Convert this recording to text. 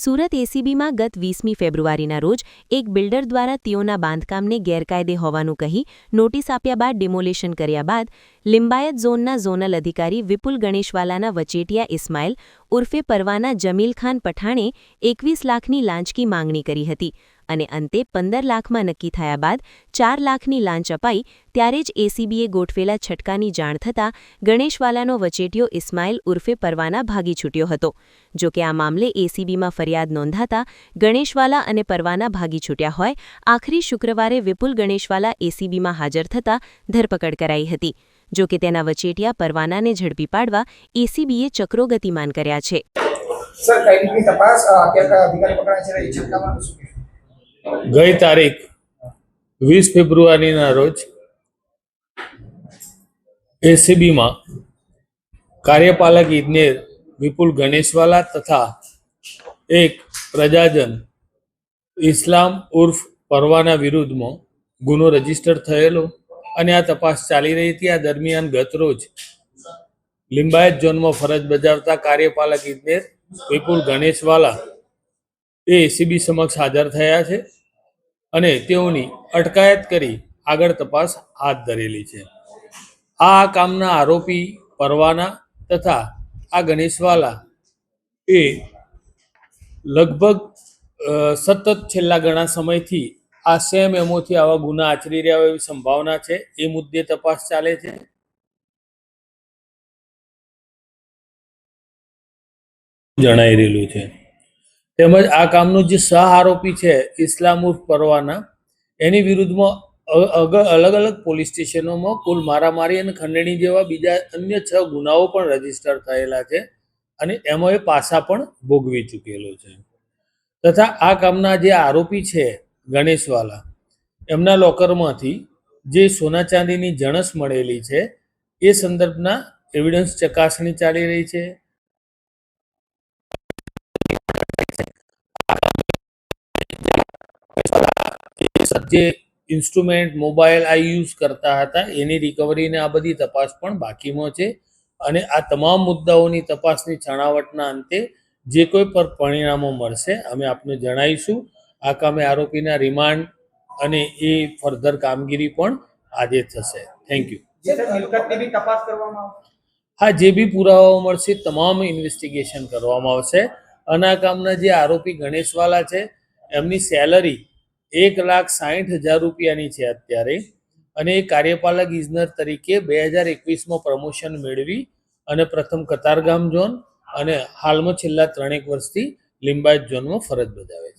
સુરત એસીબીમાં ગત 20મી ફેબ્રુઆરીના રોજ એક બિલ્ડર દ્વારા તેઓના બાંધકામને ગેરકાયદે હોવાનું કહી નોટિસ આપ્યા બાદ ડિમોલિશન કર્યા બાદ લિંબાયત ઝોનના ઝોનલ અધિકારી વિપુલ ગણેશવાલાના વચેટિયા ઇસ્માઇલ ઉર્ફે પરવાના જમીલ ખાન પઠાણે 21 લાખની લાંચની માંગણી કરી હતી અને અંતે 15 લાખમાં નક્કી થયા બાદ 4 લાખની લાંચ અપાઈ ત્યારે જ એસીબીએ ગોઠવેલા છટકાની જાણ થતાં ગણેશવાલાનો વચેટિયો ઇસ્માઇલ ઉર્ફે પરવાના ભાગી છૂટ્યો હતો. જોકે આ મામલે એસીબીમાં ફરિયાદ નોંધાતા ગણેશવાલા અને પરવાના ભાગી છૂટ્યા હોય આખરી શુક્રવારે વિપુલ ગણેશવાલા એસીબીમાં હાજર થતાં ધરપકડ કરાઈ હતી. જોકે તેના વચેટિયા પરવાનાને ઝડપી પાડવા એસીબીએ ચક્રો ગતિમાન કર્યા છે. સર, કઈ રીતની તપાસ અત્યારે અધિકારી પકડાયા છે એ છટકામાં શું? ગઈ તારીખ 20 ફેબ્રુઆરીના રોજ એસીબીમાં કાર્યપાલક ઇજનેર વિપુલ ગણેશવાલા તથા એક પ્રજાજન ઇસ્લામ ઉર્ફ પરવાના વિરુદ્ધમાં ગુનો રજીસ્ટર થયેલો અને આ તપાસ ચાલી રહી હતી. આ દરમિયાન ગતરોજ લિંબાયત ઝોનમાં ફરજ બજાવતા કાર્યપાલક ઇજનેર વિપુલ ગણેશવાલા એ એસીબી સમક્ષ હાજર થયા છે અને તેઓની અટકાયત કરી આગળ તપાસ હાથ ધરેલી છે. આ કામના આરોપી પરવાના તથા આ ગણેશવાલા એ લગભગ સતત છેલ્લા ઘણા સમયથી આ સેમ એમોથી આવા ગુના આચરી રહ્યા હોય એવી સંભાવના છે. એ મુદ્દે તપાસ ચાલે છે. જણાઈ રહેલું છે. તેમજ આ કામનું જે સહ આરોપી છે ઇસ્લામ ઉર્ફ પરવાના એની વિરુદ્ધમાં અલગ અલગ પોલીસ સ્ટેશનોમાં કુલ મારામારી અને ખંડણી જેવા બીજા અન્ય 6 ગુનાઓ પણ રજીસ્ટર થયેલા છે અને એમાં એ પાસા પણ ભોગવી ચૂકેલો છે. તથા આ કામના જે આરોપી છે ગણેશવાલા એમના લોકરમાંથી જે સોના ચાંદીની જણસ મળેલી છે એ સંદર્ભના એવિડન્સ ચકાસણી ચાલી રહી છે. જે ઇન્સ્ટ્રુમેન્ટ મોબાઈલ આ યુઝ કરતા હતા એની રિકવરીને આ બધી તપાસ પણ બાકીમાં છે અને આ તમામ મુદ્દાઓની તપાસની છણાવટના અંતે જે કોઈ પર પરિણામો મળશે અમે આપને જણાવીશું. આ કામે આરોપીના રિમાન્ડ અને એ ફર્ધર કામગીરી પણ આજે થશે. Thank you. હા, જે બી પુરાવાઓ મળશે તમામ ઇન્વેસ્ટિગેશન કરવામાં આવશે અને આ કામના જે આરોપી ગણેશવાલા છે એમની સેલરી 1,60,000 રૂપિયાની છે અત્યારે અને એ કાર્યપાલક ઇજનેર તરીકે 2021માં પ્રમોશન મેળવી અને પ્રથમ કતારગામ ઝોન અને હાલમાં છેલ્લા 3 વર્ષથી લિંબાયત ઝોનમાં ફરજ બજાવે